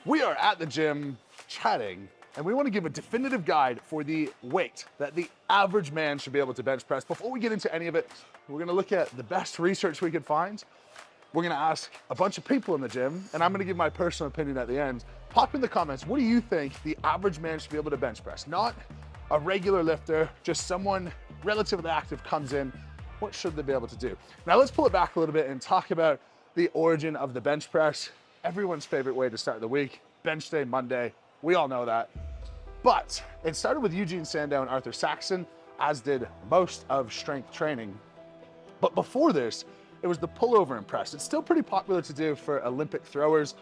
We are at the gym chatting, and we want to give a definitive guide for the weight that the average man should be able to bench press. Before we get into any of it, we're going to look at the best research we could find. We're going to ask a bunch of people in the gym, and I'm going to give my personal opinion at the end. Pop in the comments, what do you think the average man should be able to bench press? Not a regular lifter, just someone relatively active comes in. What should they be able to do? Now let's pull it back a little bit and talk about the origin of the bench press. Everyone's favorite way to start the week, bench day, Monday. We all know that. But it started with Eugene Sandow and Arthur Saxon, as did most of strength training. But before this, it was the pullover and press. It's still pretty popular to do for Olympic throwers.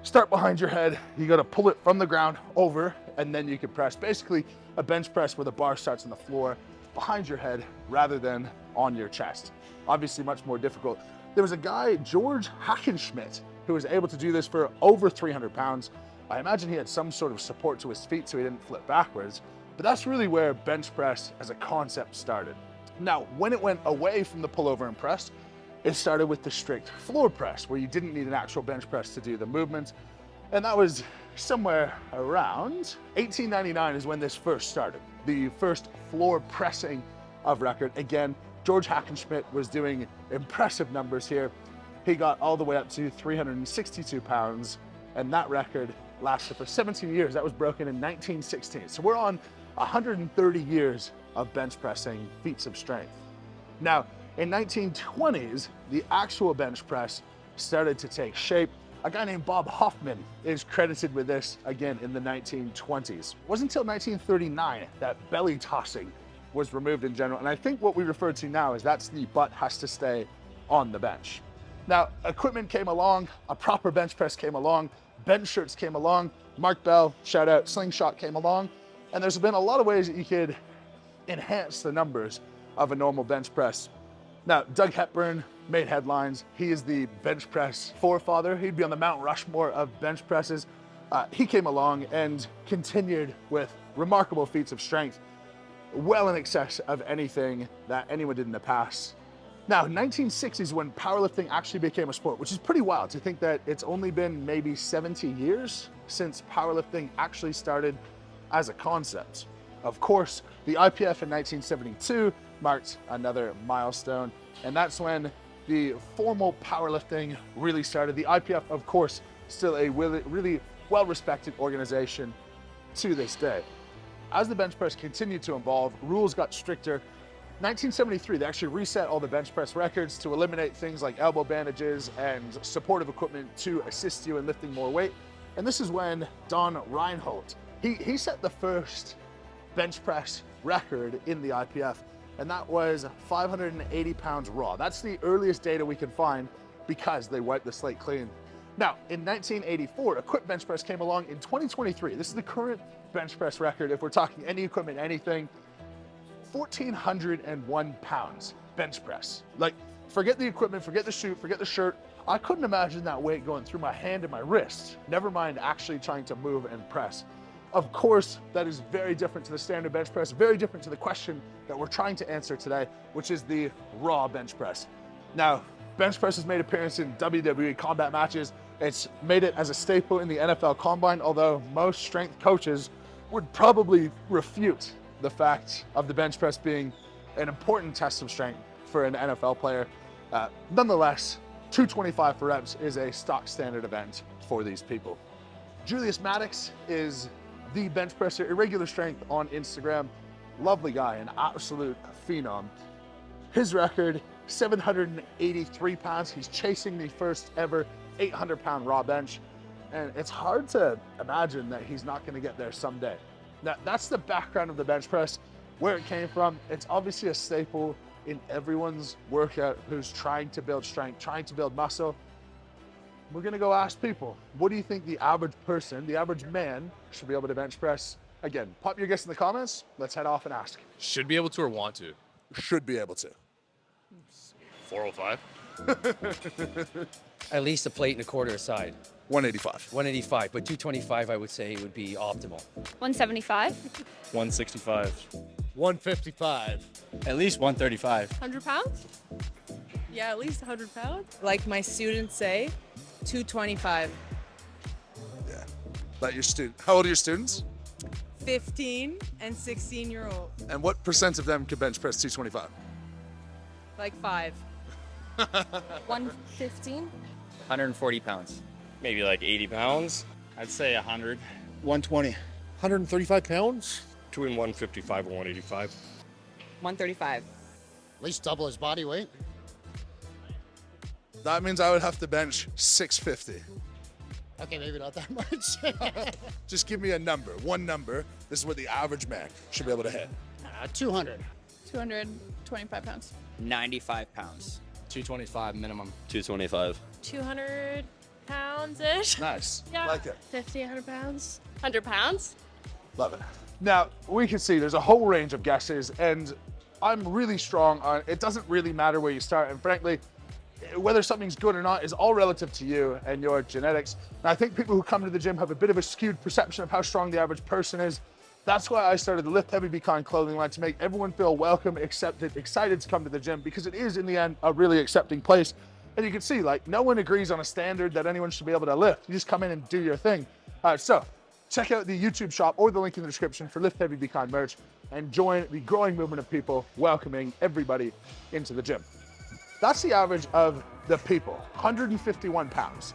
Start behind your head, you gotta pull it from the ground over, and then you can press. Basically, a bench press where the bar starts on the floor behind your head rather than on your chest. Obviously much more difficult. There was a guy, George Hackenschmidt, who was able to do this for over 300 pounds. I imagine he had some sort of support to his feet so he didn't flip backwards, but that's really where bench press as a concept started. Now, when it went away from the pullover and press, it started with the strict floor press, where you didn't need an actual bench press to do the movement. And that was somewhere around 1899 is when this first started. The first floor pressing of record. Again, George Hackenschmidt was doing impressive numbers here. He got all the way up to 362 pounds, and that record lasted for 17 years. That was broken in 1916. So we're on 130 years of bench pressing feats of strength. Now, in 1920s, the actual bench press started to take shape. A guy named Bob Hoffman is credited with this again in the 1920s. It wasn't until 1939 that belly tossing was removed in general. And I think what we refer to now is that's the butt has to stay on the bench. Now, equipment came along, a proper bench press came along, bench shirts came along, Mark Bell, shout out, Slingshot came along, and there's been a lot of ways that you could enhance the numbers of a normal bench press. Now, Doug Hepburn made headlines. He is the bench press forefather. He'd be on the Mount Rushmore of bench presses. He came along and continued with remarkable feats of strength, well in excess of anything that anyone did in the past. Now, 1960s when powerlifting actually became a sport, which is pretty wild to think that it's only been maybe 70 years since powerlifting actually started as a concept. Of course, the IPF in 1972 marked another milestone, and that's when the formal powerlifting really started. The IPF, of course, still a really well-respected organization to this day. As the bench press continued to evolve, rules got stricter. 1973, they actually reset all the bench press records to eliminate things like elbow bandages and supportive equipment to assist you in lifting more weight. And this is when Don Reinhold, he set the first bench press record in the IPF, and that was 580 pounds raw. That's the earliest data we can find because they wiped the slate clean. Now, in 1984, a quick bench press came along. In 2023, this is the current bench press record. If we're talking any equipment, anything, 1,401 pounds bench press. Like, forget the equipment, forget the chute, forget the shirt. I couldn't imagine that weight going through my hand and my wrist, never mind actually trying to move and press. Of course, that is very different to the standard bench press, very different to the question that we're trying to answer today, which is the raw bench press. Now, bench press has made appearance in WWE combat matches. It's made it as a staple in the NFL Combine, although most strength coaches would probably refute the fact of the bench press being an important test of strength for an NFL player. Nonetheless, 225 for reps is a stock standard event for these people. Julius Maddox is the bench presser, irregular strength on Instagram. Lovely guy, an absolute phenom. His record, 783 pounds. He's chasing the first ever 800-pound raw bench. And it's hard to imagine that he's not gonna get there someday. Now, that's the background of the bench press, where it came from. It's obviously a staple in everyone's workout who's trying to build strength, trying to build muscle. We're gonna go ask people, what do you think the average person, the average man, should be able to bench press? Again, pop your guess in the comments. Let's head off and ask. Should be able to or want to? Should be able to. 405? At least a plate and a quarter aside. 185. 185, but 225 I would say would be optimal. 175. 165. 155. At least 135. 100 pounds? Yeah, at least 100 pounds. Like my students say, 225. Yeah. Let your student. How old are your students? 15 and 16-year-old. And what percent of them could bench press 225? Like 5. 115. 140 pounds. Maybe like 80 pounds. I'd say 100. 120. 135 pounds? Between 155 and 185. 135. At least double his body weight. That means I would have to bench 650. Okay, maybe not that much. Just give me a number, one number. This is what the average man should be able to hit. 200. 225 pounds. 95 pounds. 225 minimum. 225. 200 pounds-ish. Nice. Yeah. Like it. 50, 100 pounds. 100 pounds? Love it. Now, we can see there's a whole range of guesses, and I'm really strong on it doesn't really matter where you start. And frankly, whether something's good or not is all relative to you and your genetics. And I think people who come to the gym have a bit of a skewed perception of how strong the average person is. That's why I started the Lift Heavy Be Kind clothing line, to make everyone feel welcome, accepted, excited to come to the gym, because it is in the end a really accepting place. And you can see, like, no one agrees on a standard that anyone should be able to lift. You just come in and do your thing. So check out the YouTube shop or the link in the description for Lift Heavy Be Kind merch and join the growing movement of people welcoming everybody into the gym. That's the average of the people, 151 pounds.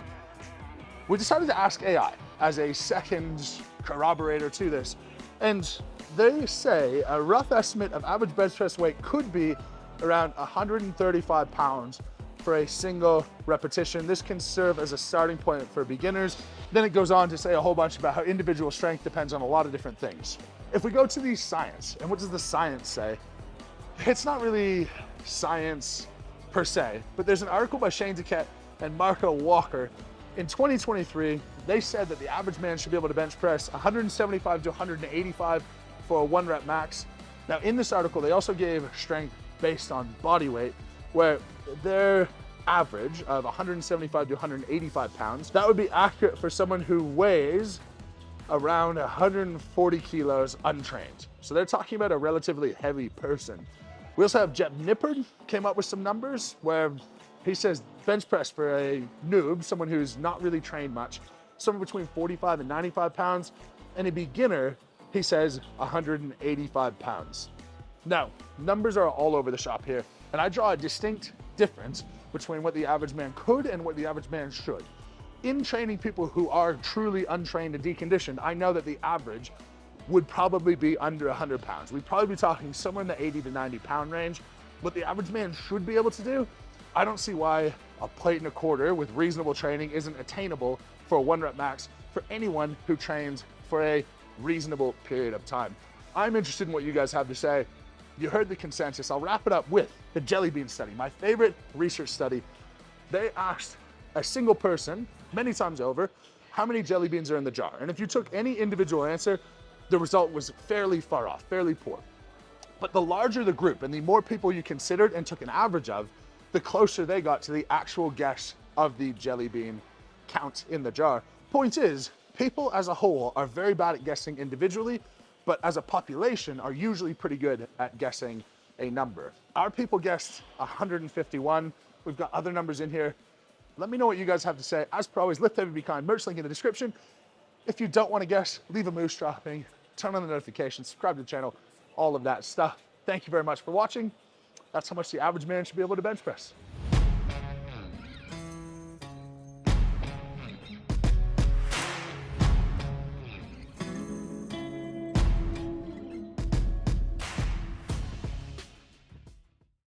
We decided to ask AI as a second corroborator to this. And they say a rough estimate of average bench press weight could be around 135 pounds for a single repetition. This can serve as a starting point for beginners. Then it goes on to say a whole bunch about how individual strength depends on a lot of different things. If we go to the science, and what does the science say? It's not really science per se, but there's an article by Shane Duquette and Marco Walker. In 2023, they said that the average man should be able to bench press 175 to 185 for a 1 rep max. Now, in this article, they also gave strength based on body weight, where their average of 175 to 185 pounds, that would be accurate for someone who weighs around 140 kilos untrained. So they're talking about a relatively heavy person. We also have Jeb Nippard came up with some numbers where he says bench press for a noob, someone who's not really trained much, somewhere between 45 and 95 pounds, and a beginner, he says 185 pounds. Now, numbers are all over the shop here, and I draw a distinct difference between what the average man could and what the average man should. In training people who are truly untrained and deconditioned, I know that the average would probably be under 100 pounds. We'd probably be talking somewhere in the 80 to 90 pound range. What the average man should be able to do, I don't see why a plate and a quarter with reasonable training isn't attainable for a 1 rep max for anyone who trains for a reasonable period of time. I'm interested in what you guys have to say. You heard the consensus. I'll wrap it up with the jelly bean study, my favorite research study. They asked a single person many times over how many jelly beans are in the jar. And if you took any individual answer, the result was fairly far off, fairly poor. But the larger the group and the more people you considered and took an average of, the closer they got to the actual guess of the jelly bean count in the jar. Point is, people as a whole are very bad at guessing individually, but as a population are usually pretty good at guessing a number. Our people guessed 151. We've got other numbers in here. Let me know what you guys have to say. As per always, Lift Heavy Be Kind, merch link in the description. If you don't want to guess, leave a moose dropping, turn on the notifications, subscribe to the channel, all of that stuff. Thank you very much for watching. That's how much the average man should be able to bench press.